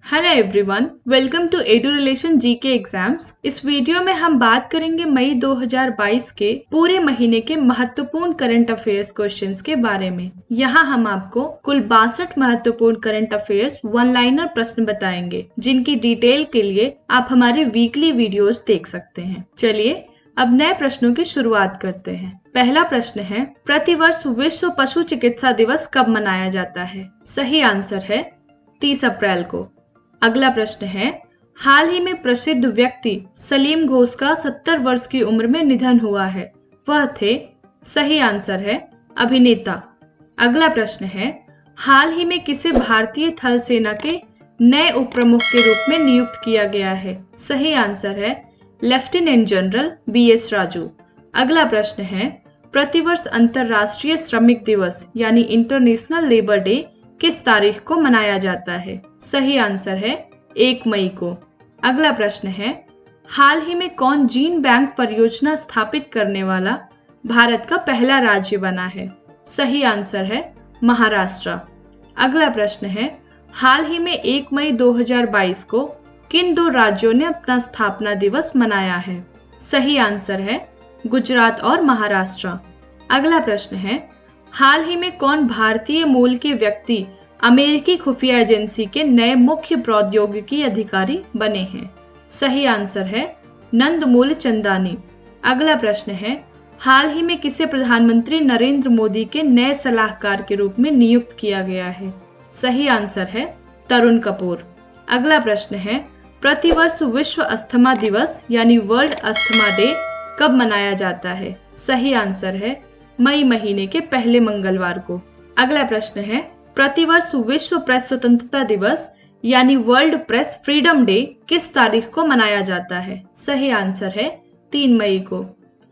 Hello everyone, welcome to edu relation G K exams. इस video में हम बात करेंगे मई 2022 के पूरे महीने के महत्वपूर्ण करंट अफेयर्स क्वेश्चंस के बारे में। यहाँ हम आपको कुल 62 महत्वपूर्ण करंट अफेयर्स वन लाइनर प्रश्न बताएंगे, जिनकी डिटेल के लिए आप हमारे वीकली वीडियोस देख सकते हैं। चलिए अब नए प्रश्नों की शुरुआत करते हैं। पहला प्रश्न है, प्रतिवर्ष विश्व पशु चिकित्सा दिवस कब मनाया जाता है? सही आंसर है 30 अप्रैल को। अगला प्रश्न है, हाल ही में प्रसिद्ध व्यक्ति सलीम घोष का 70 वर्ष की उम्र में निधन हुआ है, वह थे? सही आंसर है अभिनेता। अगला प्रश्न है, हाल ही में किसे भारतीय थल सेना के नए उप प्रमुख के रूप में नियुक्त किया गया है? सही आंसर है लेफ्टिनेंट जनरल BS राजू। अगला प्रश्न है, प्रतिवर्ष अंतर्राष्ट्रीय श्रमिक दिवस यानी इंटरनेशनल लेबर डे किस तारीख को मनाया जाता है? सही आंसर है 1 मई को। अगला प्रश्न है, हाल ही में कौन जीन बैंक परियोजना स्थापित करने वाला भारत का पहला राज्य बना है? सही आंसर है महाराष्ट्र। अगला प्रश्न है, हाल ही में 1 मई 2022 को किन दो राज्यों ने अपना स्थापना दिवस मनाया है? सही आंसर है गुजरात और महाराष्ट्र। अगला प्रश्न है, हाल ही में कौन भारतीय मूल के व्यक्ति अमेरिकी खुफिया एजेंसी के नए मुख्य प्रौद्योगिकी अधिकारी बने हैं? सही आंसर है नंदमूल चंदानी। अगला प्रश्न है, हाल ही में किसे प्रधानमंत्री नरेंद्र मोदी के नए सलाहकार के रूप में नियुक्त किया गया है? सही आंसर है तरुण कपूर। अगला प्रश्न है, प्रतिवर्ष विश्व अस्थमा दिवस यानी वर्ल्ड अस्थमा डे कब मनाया जाता है? सही आंसर है मई महीने के पहले मंगलवार को। अगला प्रश्न है, प्रतिवर्ष विश्व प्रेस स्वतंत्रता दिवस यानी वर्ल्ड प्रेस फ्रीडम डे किस तारीख को मनाया जाता है? सही आंसर है 3 मई को।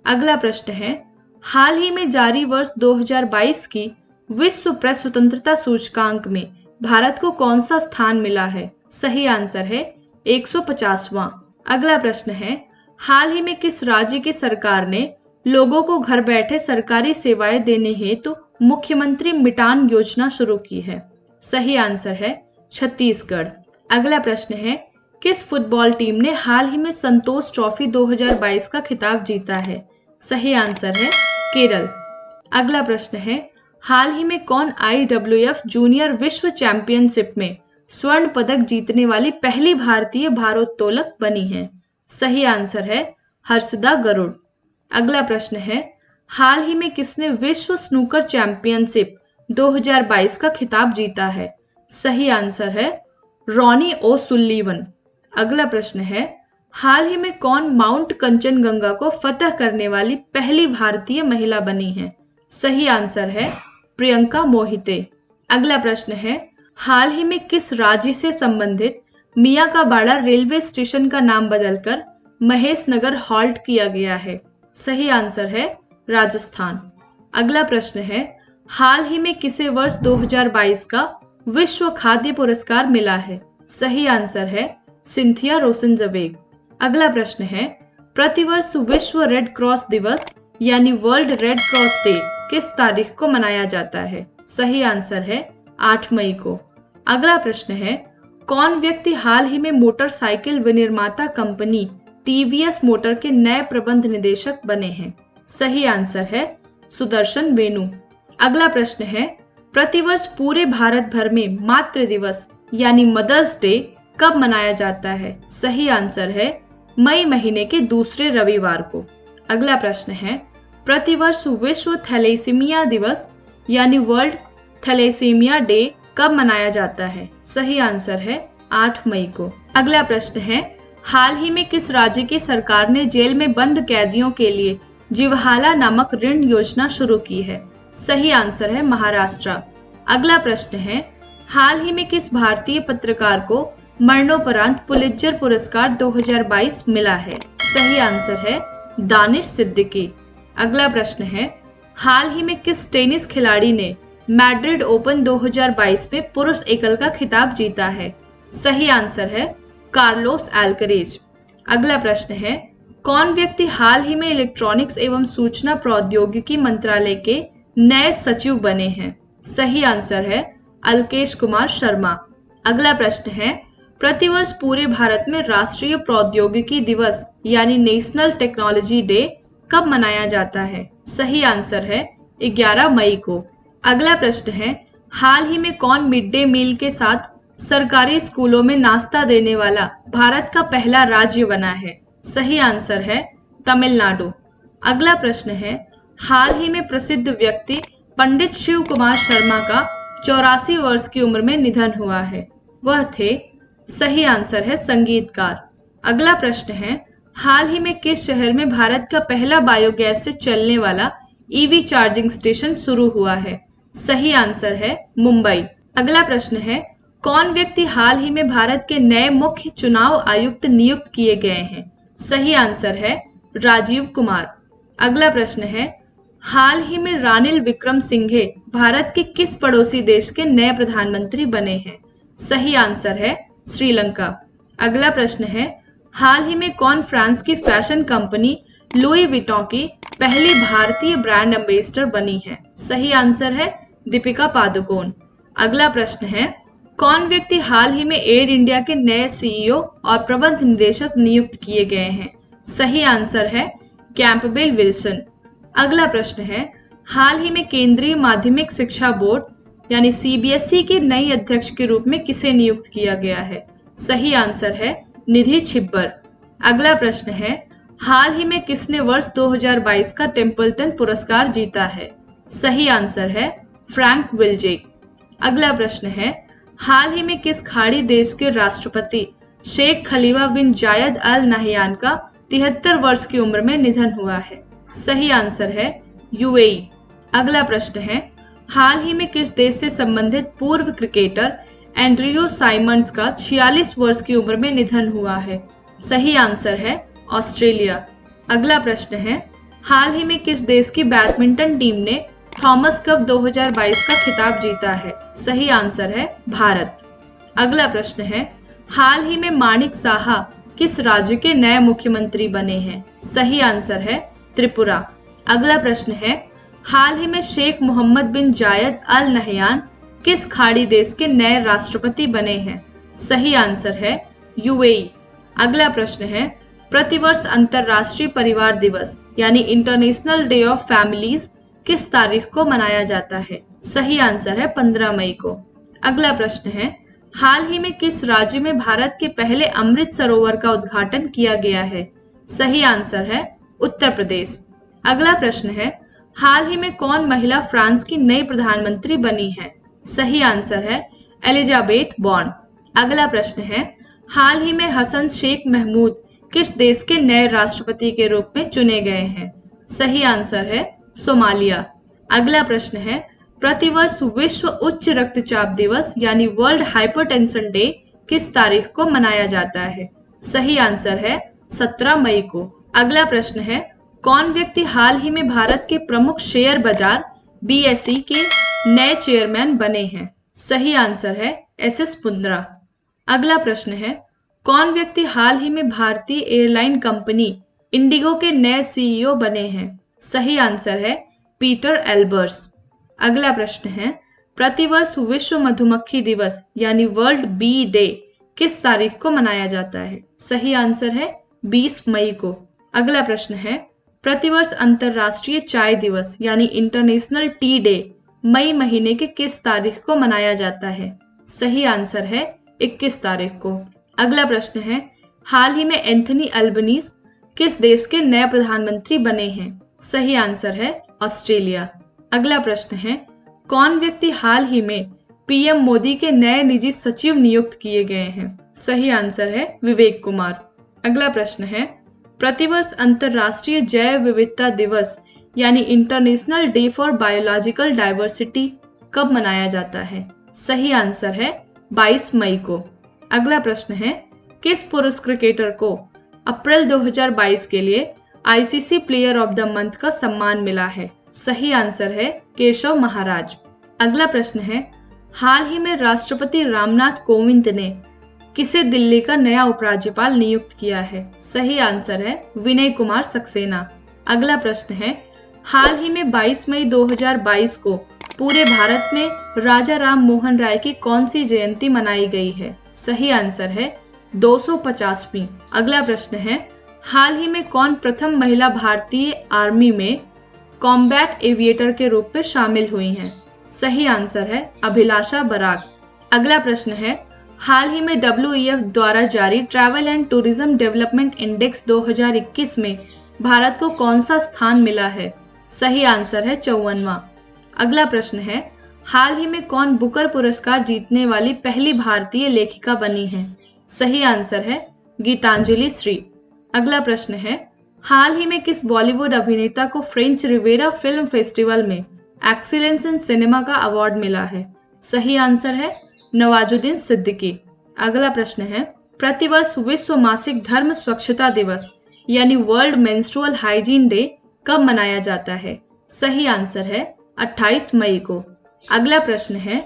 अगला प्रश्न है, हाल ही में जारी वर्ष 2022 की विश्व प्रेस स्वतंत्रता सूचकांक में भारत को कौन सा स्थान मिला है? सही आंसर है 150वां। अगला प्रश्न है, हाल ही में किस राज्य की सरकार ने लोगों को घर बैठे सरकारी सेवाएं देने हेतु मुख्यमंत्री मिटान योजना शुरू की है? सही आंसर है छत्तीसगढ़। अगला प्रश्न है, किस फुटबॉल टीम ने हाल ही में संतोष ट्रॉफी 2022 का खिताब जीता है? सही आंसर है केरल। अगला प्रश्न है, हाल ही में कौन IWF जूनियर विश्व चैंपियनशिप में स्वर्ण पदक जीतने वाली पहली भारतीय भारोत्तोलक बनी है? सही आंसर है हर्षदा गरुड़। अगला प्रश्न है, हाल ही में किसने विश्व स्नूकर चैंपियनशिप 2022 का खिताब जीता है? सही आंसर है रॉनी ओसुल्लीवन। अगला प्रश्न है, हाल ही में कौन माउंट कंचनजंगा को फतह करने वाली पहली भारतीय महिला बनी है? सही आंसर है प्रियंका मोहिते। अगला प्रश्न है, हाल ही में किस राज्य से संबंधित मियां का बाड़ा रेलवे स्टेशन का नाम बदलकर महेश नगर हॉल्ट किया गया है? सही आंसर है राजस्थान। अगला प्रश्न है, हाल ही में किसे वर्ष 2022 का विश्व खाद्य पुरस्कार मिला है? सही आंसर है सिंथिया रोसेनजवेग। अगला प्रश्न है, प्रतिवर्ष विश्व रेड क्रॉस दिवस यानी वर्ल्ड रेड क्रॉस डे किस तारीख को मनाया जाता है? सही आंसर है 8 मई को। अगला प्रश्न है, कौन व्यक्ति हाल ही में मोटरसाइकिल विनिर्माता कंपनी TVS मोटर के नए प्रबंध निदेशक बने हैं? सही आंसर है सुदर्शन वेनु। अगला प्रश्न है, प्रतिवर्ष पूरे भारत भर में मातृ दिवस यानी मदर्स डे कब मनाया जाता है? सही आंसर है मई महीने के दूसरे रविवार को। अगला प्रश्न है, प्रतिवर्ष विश्व थैलेसीमिया दिवस यानी वर्ल्ड थैलेसीमिया डे कब मनाया जाता है? सही आंसर है 8 मई को। अगला प्रश्न है, हाल ही में किस राज्य की सरकार ने जेल में बंद कैदियों के लिए जीवहाला नामक ऋण योजना शुरू की है? सही आंसर है महाराष्ट्र। अगला प्रश्न है, हाल ही में किस भारतीय पत्रकार को मरणोपरांत पुलित्जर पुरस्कार 2022 मिला है? सही आंसर है दानिश सिद्दीकी। अगला प्रश्न है, हाल ही में किस टेनिस खिलाड़ी ने मैड्रिड ओपन 2022 में पुरुष एकल का खिताब जीता है? सही आंसर है कार्लोस अल्करेज। अगला प्रश्न है, कौन व्यक्ति हाल ही में इलेक्ट्रॉनिक्स एवं सूचना प्रौद्योगिकी मंत्रालय के नए सचिव बने हैं? सही आंसर है अलकेश कुमार शर्मा। अगला प्रश्न है, प्रतिवर्ष पूरे भारत में राष्ट्रीय प्रौद्योगिकी दिवस यानी नेशनल टेक्नोलॉजी डे कब मनाया जाता है? सही आंसर है 11 मई को। अगला प्रश्न है, हाल ही में कौन मिड डे मील के साथ सरकारी स्कूलों में नाश्ता देने वाला भारत का पहला राज्य बना है? सही आंसर है तमिलनाडु। अगला प्रश्न है, हाल ही में प्रसिद्ध व्यक्ति पंडित शिव कुमार शर्मा का 84 वर्ष की उम्र में निधन हुआ है, वह थे? सही आंसर है संगीतकार। अगला प्रश्न है, हाल ही में किस शहर में भारत का पहला बायोगैस से चलने वाला ईवी चार्जिंग स्टेशन शुरू हुआ है? सही आंसर है मुंबई। अगला प्रश्न है, कौन व्यक्ति हाल ही में भारत के नए मुख्य चुनाव आयुक्त नियुक्त किए गए हैं? सही आंसर है राजीव कुमार। अगला प्रश्न है, हाल ही में रानिल विक्रमसिंघे भारत के किस पड़ोसी देश के नए प्रधानमंत्री बने हैं? सही आंसर है श्रीलंका। अगला प्रश्न है, हाल ही में कौन फ्रांस की फैशन कंपनी लुई विटॉन की पहली भारतीय ब्रांड एम्बेसडर बनी है? सही आंसर है दीपिका पादुकोण। अगला प्रश्न है, कौन व्यक्ति हाल ही में एयर इंडिया के नए सीईओ और प्रबंध निदेशक नियुक्त किए गए हैं? सही आंसर है कैंपबेल विल्सन। अगला प्रश्न है, हाल ही में केंद्रीय माध्यमिक शिक्षा बोर्ड यानी सीबीएसई के नई अध्यक्ष के रूप में किसे नियुक्त किया गया है? सही आंसर है निधि छिब्बर। अगला प्रश्न है, हाल ही में किसने वर्ष 2022 का टेम्पल्टन पुरस्कार जीता है? सही आंसर है फ्रैंक विल्जेक। अगला प्रश्न है, हाल ही में किस खाड़ी देश के राष्ट्रपति शेख खलीफा बिन जायद अल नहयान का 73 वर्ष की उम्र में निधन हुआ है? सही आंसर है यूएई। अगला प्रश्न है, हाल ही में किस देश से संबंधित पूर्व क्रिकेटर एंड्रयू साइमंड्स का 46 वर्ष की उम्र में निधन हुआ है? सही आंसर है ऑस्ट्रेलिया। अगला प्रश्न है, हाल ही में किस देश की बैडमिंटन टीम ने थॉमस कप 2022 का खिताब जीता है? सही आंसर है भारत। अगला प्रश्न है, हाल ही में माणिक साहा किस राज्य के नए मुख्यमंत्री बने हैं? सही आंसर है त्रिपुरा। अगला प्रश्न है, हाल ही में शेख मोहम्मद बिन जायद अल नहयान किस खाड़ी देश के नए राष्ट्रपति बने हैं? सही आंसर है यूएई। अगला प्रश्न है, प्रतिवर्ष अंतर्राष्ट्रीय परिवार दिवस यानी इंटरनेशनल डे ऑफ फैमिलीज किस तारीख को मनाया जाता है? सही आंसर है 15 मई को। अगला प्रश्न है, हाल ही में किस राज्य में भारत के पहले अमृत सरोवर का उद्घाटन किया गया है? सही आंसर है उत्तर प्रदेश। अगला प्रश्न है, हाल ही में कौन महिला फ्रांस की नई प्रधानमंत्री बनी है? सही आंसर है एलिजाबेथ बॉर्न। अगला प्रश्न है, हाल ही में हसन शेख महमूद किस देश के नए राष्ट्रपति के रूप में चुने गए हैं? सही आंसर है सोमालिया। अगला प्रश्न है, प्रतिवर्ष विश्व उच्च रक्तचाप दिवस यानी वर्ल्ड हाइपरटेंशन डे किस तारीख को मनाया जाता है? सही आंसर है 17 मई को। अगला प्रश्न है, कौन व्यक्ति हाल ही में भारत के प्रमुख शेयर बाजार बीएसई के नए चेयरमैन बने हैं? सही आंसर है एसएस पुंद्रा। अगला प्रश्न है, कौन व्यक्ति हाल ही में भारतीय एयरलाइन कंपनी इंडिगो के नए सीईओ बने हैं? सही आंसर है पीटर एल्बर्स। अगला प्रश्न है, प्रतिवर्ष विश्व मधुमक्खी दिवस यानी वर्ल्ड बी डे किस तारीख को मनाया जाता है? सही आंसर है 20 मई को। अगला प्रश्न है, प्रतिवर्ष अंतर्राष्ट्रीय चाय दिवस यानी इंटरनेशनल टी डे मई महीने के किस तारीख को मनाया जाता है? सही आंसर है 21 तारीख को। अगला प्रश्न है, हाल ही में एंथनी अल्बनीज किस देश के नए प्रधानमंत्री बने हैं? सही आंसर है ऑस्ट्रेलिया। अगला प्रश्न है, कौन व्यक्ति हाल ही में पीएम मोदी के नए निजी सचिव नियुक्त किए गए हैं? सही आंसर है विवेक कुमार। अगला प्रश्न है, प्रतिवर्ष अंतर्राष्ट्रीय जैव विविधता दिवस यानी international day for biological diversity कब मनाया जाता है? सही आंसर है 22 मई को। अगला प्रश्न है, किस पुरुष क्रिकेटर को अप्रैल 2022 के लिए ICC player of the month का सम्मान मिला है? सही आंसर है केशव महाराज। अगला प्रश्न है, हाल ही में राष्ट्रपति रामनाथ कोविंद ने किसे दिल्ली का नया उपराज्यपाल नियुक्त किया है? सही आंसर है विनय कुमार सक्सेना। अगला प्रश्न है, हाल ही में 22 मई 2022 को पूरे भारत में राजा राम मोहन राय की कौन सी जयंती मनाई गई है? सही आंसर है 250वीं। अगला प्रश्न है, हाल ही में कौन प्रथम महिला भारतीय आर्मी में कॉम्बैट एविएटर के रूप में शामिल हुई हैं? सही आंसर है अभिलाषा बराक। अगला प्रश्न है, हाल ही में WEF द्वारा जारी travel and tourism development index 2021 में भारत को कौन सा स्थान मिला है? सही आंसर है 54वां। अगला प्रश्न है, हाल ही में कौन बुकर पुरस्कार जीतने वाली पहली भारतीय लेखिका बनी है? सही आंसर है गीतांजलि श्री। अगला प्रश्न है, हाल ही में किस बॉलीवुड अभिनेता को फ्रेंच रिवेरा फिल्म फेस्टिवल में एक्सीलेंस इन सिनेमा का अवार्ड मिला है? सही आंसर है नवाजुद्दीन सिद्दीकी। अगला प्रश्न है, प्रतिवर्ष विश्व मासिक धर्म स्वच्छता दिवस यानी वर्ल्ड मेंस्ट्रुअल हाइजीन डे कब मनाया जाता है? सही आंसर है 28 मई को। अगला प्रश्न है,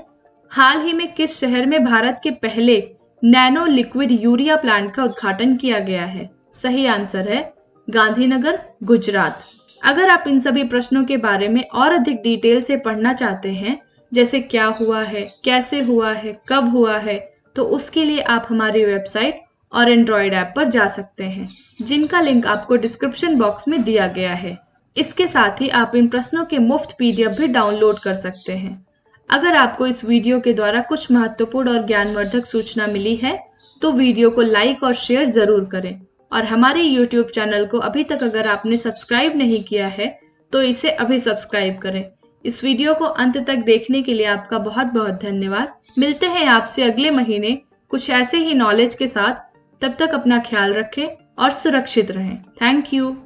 हाल ही में किस शहर में भारत के पहले नैनो लिक्विड यूरिया प्लांट का उद्घाटन किया गया है? सही आंसर है गांधीनगर, गुजरात। अगर आप इन सभी प्रश्नों के बारे में और अधिक डिटेल से पढ़ना चाहते हैं, जैसे क्या हुआ है, कैसे हुआ है, कब हुआ है, तो उसके लिए आप हमारी वेबसाइट और एंड्रॉयड ऐप पर जा सकते हैं, जिनका लिंक आपको डिस्क्रिप्शन बॉक्स में दिया गया है। इसके साथ ही आप इन प्रश्नों के मुफ्त PDF भी डाउनलोड कर सकते हैं। अगर आपको इस वीडियो के द्वारा कुछ महत्वपूर्ण और ज्ञानवर्धक सूचना मिली है तो वीडियो को लाइक और शेयर जरूर करें, और हमारे YouTube चैनल को अभी तक अगर आपने सब्सक्राइब नहीं किया है तो इसे अभी सब्सक्राइब करें। इस वीडियो को अंत तक देखने के लिए आपका बहुत बहुत धन्यवाद। मिलते हैं आपसे अगले महीने कुछ ऐसे ही नॉलेज के साथ। तब तक अपना ख्याल रखें और सुरक्षित रहें। Thank you.